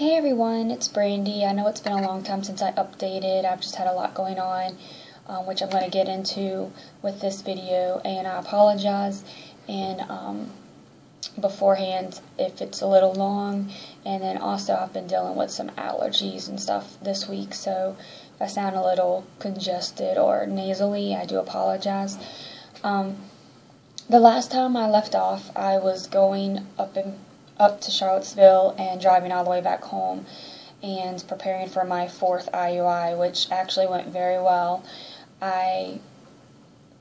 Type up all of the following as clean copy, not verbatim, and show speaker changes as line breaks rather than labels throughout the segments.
Hey everyone, it's Brandy. I know it's been a long time since I updated. I've just had a lot going on, which I'm going to get into with this video, and I apologize beforehand if it's a little long. And then also I've been dealing with some allergies and stuff this week, so if I sound a little congested or nasally, I do apologize. The last time I left off, I was going up to Charlottesville and driving all the way back home and preparing for my 4th IUI, which actually went very well. I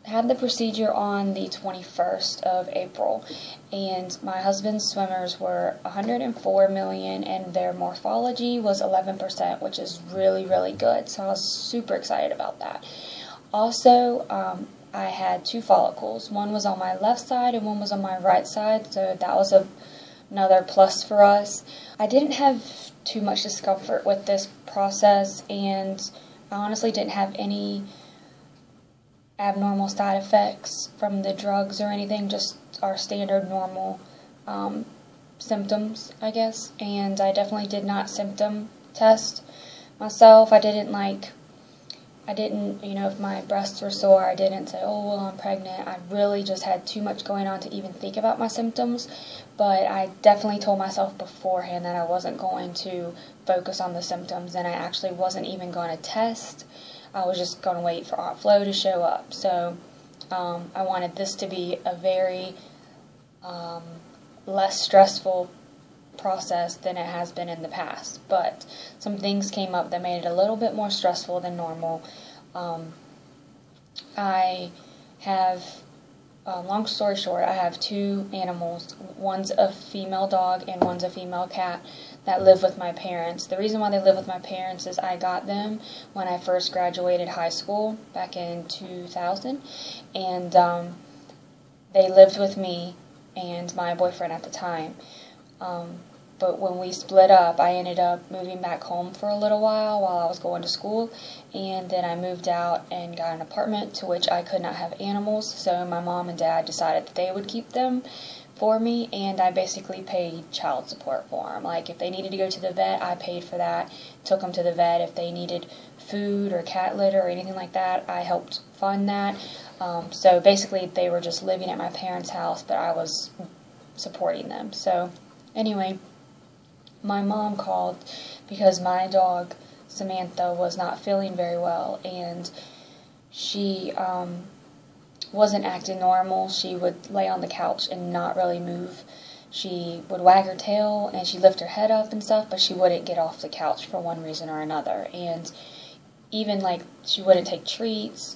had the procedure on the 21st of April, and my husband's swimmers were 104 million and their morphology was 11%, which is really, really good, so I was super excited about that. Also, I had 2 follicles. One was on my left side and one was on my right side, so that was another plus for us. I didn't have too much discomfort with this process, and I honestly didn't have any abnormal side effects from the drugs or anything, just our standard normal symptoms, I guess. And I definitely did not symptom test myself. I didn't, if my breasts were sore, I didn't say, oh, well, I'm pregnant. I really just had too much going on to even think about my symptoms. But I definitely told myself beforehand that I wasn't going to focus on the symptoms, and I actually wasn't even going to test. I was just going to wait for Aunt Flo to show up. So I wanted this to be a very less stressful process than it has been in the past, but some things came up that made it a little bit more stressful than normal. I have, long story short, I have 2 animals. One's a female dog and one's a female cat that live with my parents. The reason why they live with my parents is I got them when I first graduated high school back in 2000, and they lived with me and my boyfriend at the time. But when we split up, I ended up moving back home for a little while I was going to school, and then I moved out and got an apartment to which I could not have animals, so my mom and dad decided that they would keep them for me, and I basically paid child support for them. Like, if they needed to go to the vet, I paid for that, took them to the vet. If they needed food or cat litter or anything like that, I helped fund that. So basically they were just living at my parents' house, but I was supporting them. So anyway, my mom called because my dog Samantha was not feeling very well, and she wasn't acting normal. She would lay on the couch and not really move. She would wag her tail and she'd lift her head up and stuff, but she wouldn't get off the couch for one reason or another. And even she wouldn't take treats.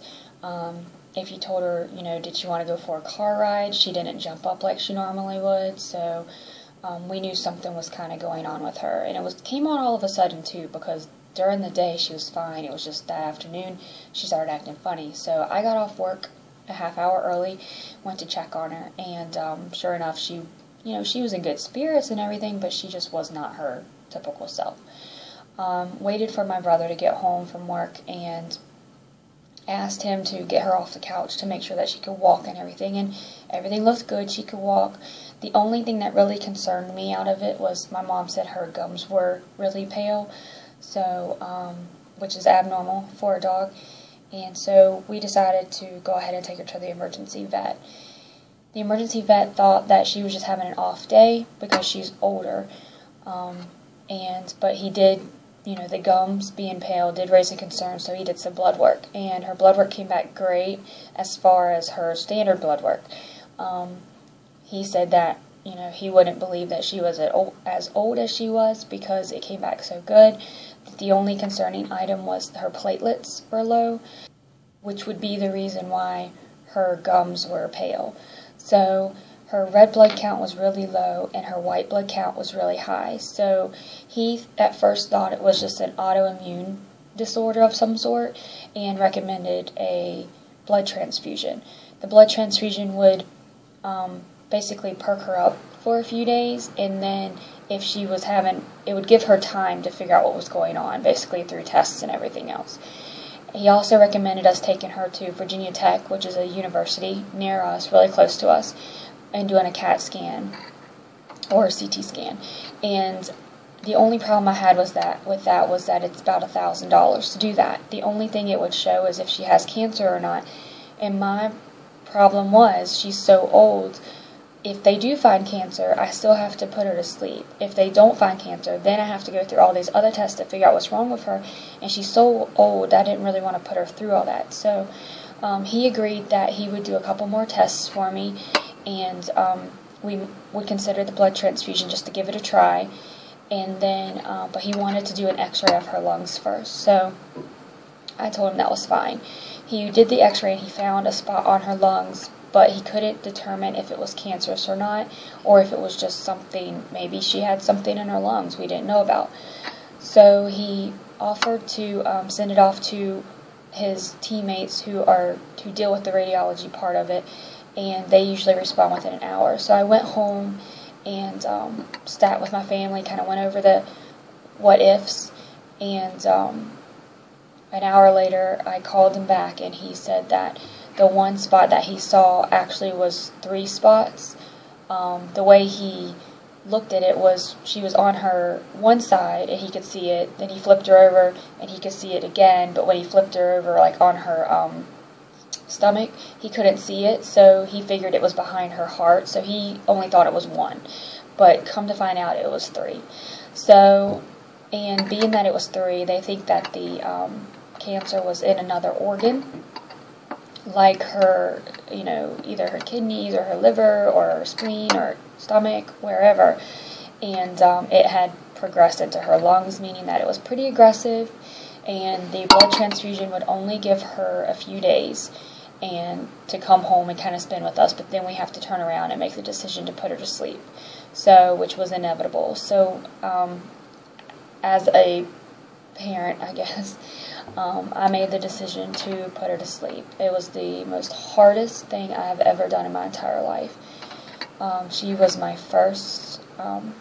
If you told her, did she want to go for a car ride, she didn't jump up like she normally would. So we knew something was kind of going on with her, and it came on all of a sudden too, because during the day she was fine. It was just that afternoon she started acting funny. So I got off work a half hour early, went to check on her, and sure enough, she was in good spirits and everything, but she just was not her typical self. Waited for my brother to get home from work and asked him to get her off the couch to make sure that she could walk and everything looked good. She could walk. The only thing that really concerned me out of it was my mom said her gums were really pale, so which is abnormal for a dog, and so we decided to go ahead and take her to the emergency vet. The emergency vet thought that she was just having an off day because she's older, but he did, the gums being pale did raise a concern, so he did some blood work, and her blood work came back great as far as her standard blood work. He said that, he wouldn't believe that she was as old as she was because it came back so good. The only concerning item was her platelets were low, which would be the reason why her gums were pale. So her red blood count was really low and her white blood count was really high. So he at first thought it was just an autoimmune disorder of some sort and recommended a blood transfusion. The blood transfusion would basically perk her up for a few days, and then if she was it would give her time to figure out what was going on, basically through tests and everything else. He also recommended us taking her to Virginia Tech, which is a university near us, really close to us, and doing a CAT scan or a CT scan. And The only problem I had with that was that it's about $1,000 to do that. The only thing it would show is if she has cancer or not. And my problem was, she's so old, if they do find cancer, I still have to put her to sleep. If they don't find cancer, then I have to go through all these other tests to figure out what's wrong with her. And she's so old, I didn't really want to put her through all that. So he agreed that he would do a couple more tests for me, and we would consider the blood transfusion just to give it a try. And then, but he wanted to do an x-ray of her lungs first. So I told him that was fine. He did the x-ray and he found a spot on her lungs, but he couldn't determine if it was cancerous or not, or if it was just something, maybe she had something in her lungs we didn't know about. So he offered to send it off to his teammates who deal with the radiology part of it, and they usually respond within an hour. So I went home and sat with my family, kind of went over the what ifs, and an hour later I called him back, and he said that the one spot that he saw actually was 3 spots. The way he looked at it was she was on her one side and he could see it, then he flipped her over and he could see it again, but when he flipped her over like on her stomach, he couldn't see it, so he figured it was behind her heart, so he only thought it was 1, but come to find out it was 3. So, and being that it was 3, they think that the cancer was in another organ, like her, you know, either her kidneys or her liver or her spleen or stomach, wherever, and it had progressed into her lungs, meaning that it was pretty aggressive, and the blood transfusion would only give her a few days and to come home and kind of spend with us, but then we have to turn around and make the decision to put her to sleep, so, which was inevitable. So as a parent, I guess, I made the decision to put her to sleep. It was the most hardest thing I have ever done in my entire life. She was my first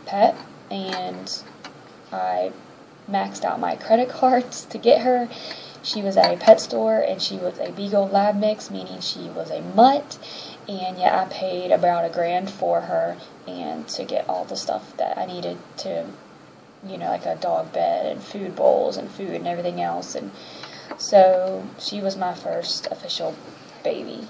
pet, and I maxed out my credit cards to get her. She was at a pet store, and she was a Beagle Lab mix, meaning she was a mutt, and yet I paid about $1,000 for her, and to get all the stuff that I needed to, you know, like a dog bed and food bowls and food and everything else. And so she was my first official baby.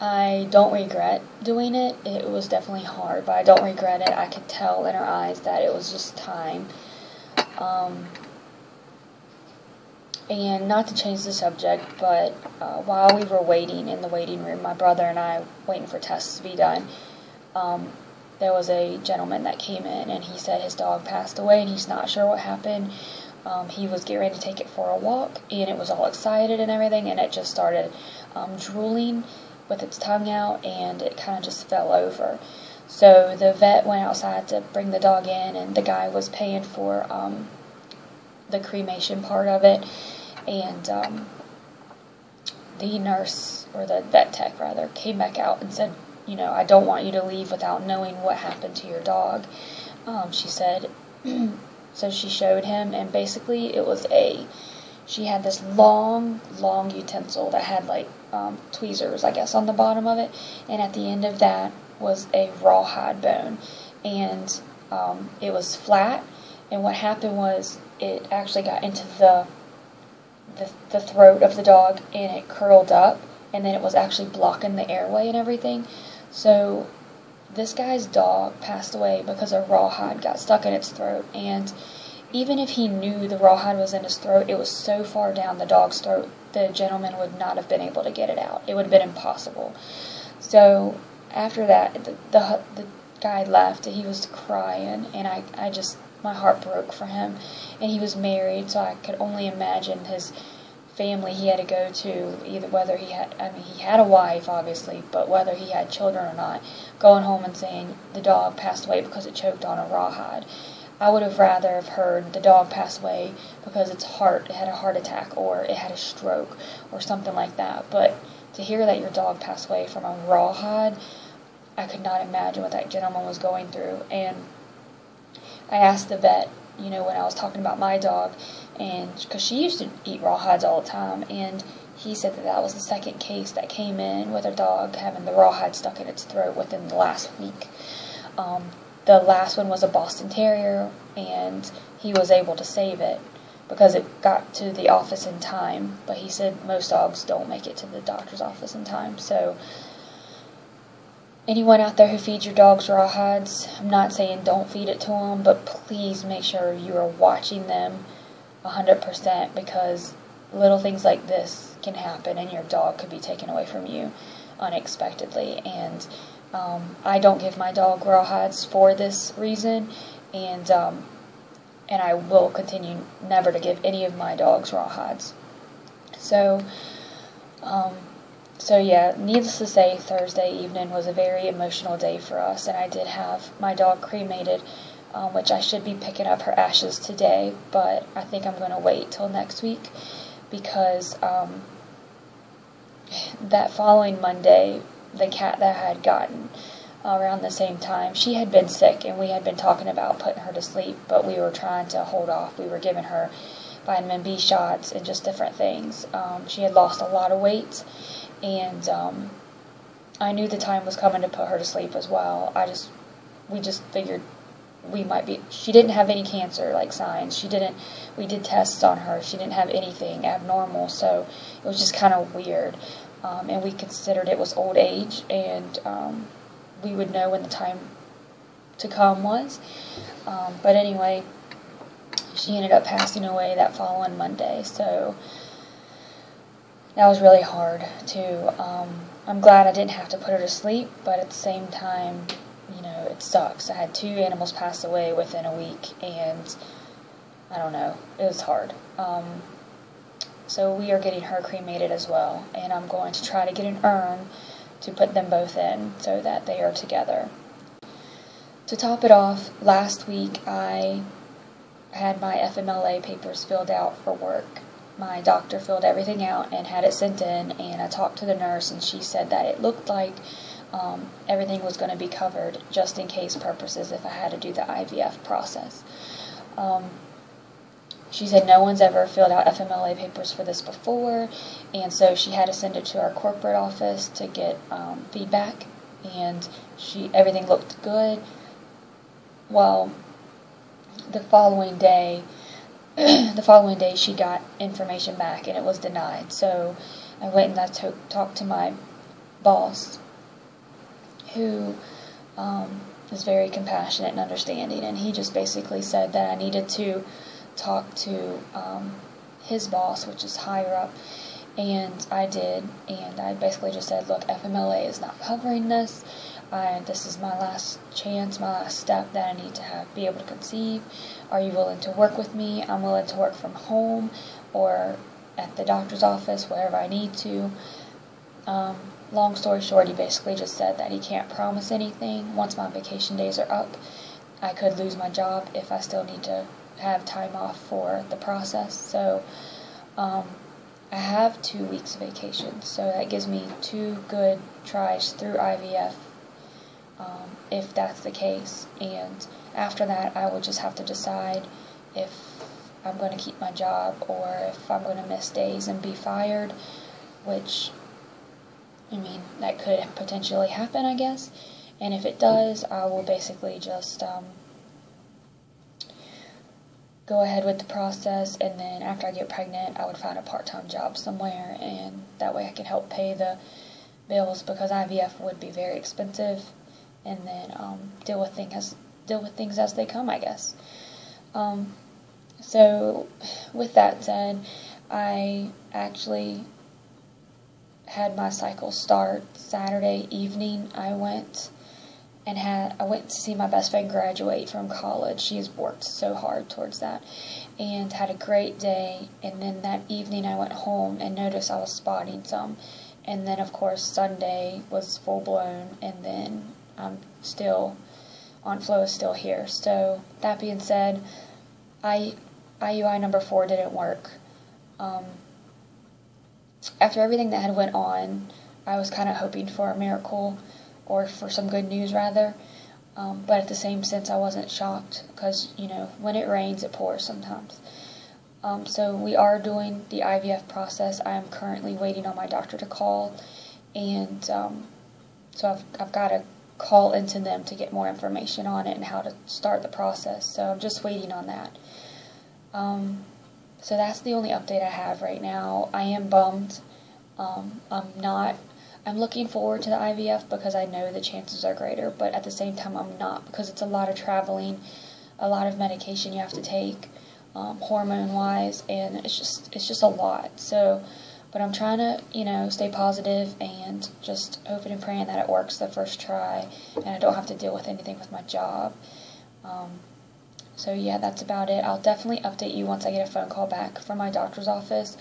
I don't regret doing it. It was definitely hard, but I don't regret it. I could tell in her eyes that it was just time. And not to change the subject, but while we were waiting in the waiting room, my brother and I waiting for tests to be done, there was a gentleman that came in, and he said his dog passed away and he's not sure what happened. He was getting ready to take it for a walk, and it was all excited and everything, and it just started drooling with its tongue out, and it kind of just fell over. So the vet went outside to bring the dog in, and the guy was paying for the cremation part of it, and the nurse, or the vet tech rather, came back out and said, you know, I don't want you to leave without knowing what happened to your dog. She said, so she showed him, and basically it was she had this long utensil that had like tweezers, I guess, on the bottom of it, and at the end of that was a rawhide bone, and it was flat, and what happened was it actually got into the throat of the dog, and it curled up, and then it was actually blocking the airway and everything. So this guy's dog passed away because a rawhide got stuck in its throat, and even if he knew the rawhide was in his throat, it was so far down the dog's throat, the gentleman would not have been able to get it out. It would have been impossible. So after that, the guy left, and he was crying, and I just, my heart broke for him. And he was married, so I could only imagine his family he had to go to, either whether he had, I mean, he had a wife, obviously, but whether he had children or not, going home and saying the dog passed away because it choked on a rawhide. I would have rather have heard the dog passed away because it had a heart attack, or it had a stroke, or something like that. But to hear that your dog passed away from a rawhide, I could not imagine what that gentleman was going through. And I asked the vet, you know, when I was talking about my dog, and because she used to eat rawhides all the time, and he said that was the second case that came in with a dog having the rawhide stuck in its throat within the last week. the last one was a Boston Terrier, and he was able to save it because it got to the office in time. But he said most dogs don't make it to the doctor's office in time. So anyone out there who feeds your dogs rawhides, I'm not saying don't feed it to them, but please make sure you are watching them 100%, because little things like this can happen and your dog could be taken away from you unexpectedly. And I don't give my dog rawhides for this reason, and I will continue never to give any of my dogs rawhides. So yeah, needless to say, Thursday evening was a very emotional day for us, and I did have my dog cremated, which I should be picking up her ashes today, but I think I'm going to wait till next week, because that following Monday, the cat that I had gotten around the same time, she had been sick, and we had been talking about putting her to sleep, but we were trying to hold off. We were giving her vitamin B shots and just different things. She had lost a lot of weight, and I knew the time was coming to put her to sleep as well. We just figured we might be. She didn't have any cancer like signs. We did tests on her. She didn't have anything abnormal, so it was just kind of weird. And we considered it was old age, and we would know when the time to come was. But anyway, she ended up passing away that following Monday, so that was really hard too. I'm glad I didn't have to put her to sleep, but at the same time, you know, it sucks. I had 2 animals pass away within a week, and I don't know, it was hard. So we are getting her cremated as well, and I'm going to try to get an urn to put them both in so that they are together. To top it off, last week I had my FMLA papers filled out for work. My doctor filled everything out and had it sent in, and I talked to the nurse, and she said that it looked like everything was going to be covered, just in case purposes, if I had to do the IVF process. She said no one's ever filled out FMLA papers for this before, and so she had to send it to our corporate office to get feedback, and everything looked good. Well, the following day she got information back, and it was denied. So I went and I talked to my boss, who is very compassionate and understanding, and he just basically said that I needed to talk to his boss, which is higher up, and I did, and I basically just said, look, FMLA is not covering this. This is my last chance, my last step that I need to be able to conceive. Are you willing to work with me? I'm willing to work from home or at the doctor's office, wherever I need to. Long story short, he basically just said that he can't promise anything. Once my vacation days are up, I could lose my job if I still need to have time off for the process. So I have 2 weeks of vacation, so that gives me 2 good tries through IVF, if that's the case. And after that, I will just have to decide if I'm going to keep my job or if I'm going to miss days and be fired, which, I mean, that could potentially happen, I guess. And if it does, I will basically just go ahead with the process, and then after I get pregnant, I would find a part-time job somewhere, and that way I can help pay the bills, because IVF would be very expensive, and then deal with things as they come, I guess. So with that said, I actually had my cycle start Saturday evening. I went to see my best friend graduate from college. She has worked so hard towards that, and had a great day. And then that evening I went home and noticed I was spotting some. And then of course Sunday was full blown, and then Aunt Flo is still here. So that being said, IUI number 4 didn't work. After everything that had went on, I was kind of hoping for a miracle, or for some good news rather, but at the same sense I wasn't shocked, because, you know, when it rains it pours sometimes. So we are doing the IVF process. I am currently waiting on my doctor to call, and so I've got a call into them to get more information on it and how to start the process. So I'm just waiting on that. So that's the only update I have right now. I am bummed. I'm looking forward to the IVF because I know the chances are greater, but at the same time I'm not, because it's a lot of traveling, a lot of medication you have to take, hormone-wise, and it's just a lot. So, but I'm trying to, stay positive and just hoping and praying that it works the first try and I don't have to deal with anything with my job. So yeah, that's about it. I'll definitely update you once I get a phone call back from my doctor's office,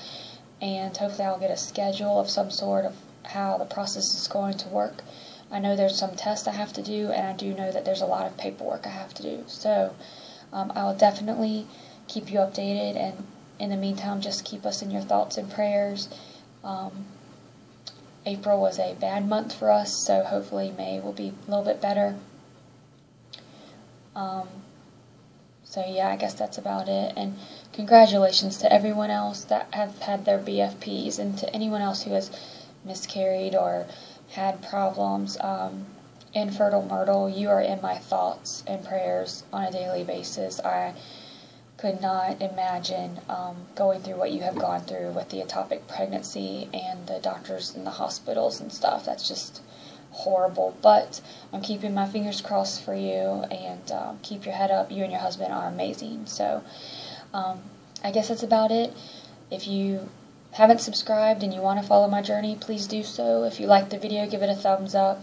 and hopefully I'll get a schedule of some sort of how the process is going to work. I know there's some tests I have to do, and I do know that there's a lot of paperwork I have to do. So I will definitely keep you updated, and in the meantime, just keep us in your thoughts and prayers. April was a bad month for us, so hopefully May will be a little bit better. So yeah, I guess that's about it. And congratulations to everyone else that have had their BFPs, and to anyone else who has miscarried or had problems. Infertile Myrtle, you are in my thoughts and prayers on a daily basis. I could not imagine going through what you have gone through with the ectopic pregnancy and the doctors in the hospitals and stuff. That's just horrible, but I'm keeping my fingers crossed for you, and keep your head up. You and your husband are amazing. So I guess that's about it. If you haven't subscribed and you want to follow my journey, please do so. If you liked the video, give it a thumbs up.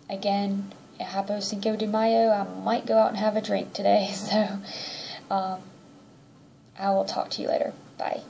Again, Happy Cinco de Mayo. I might go out and have a drink today, so I will talk to you later. Bye.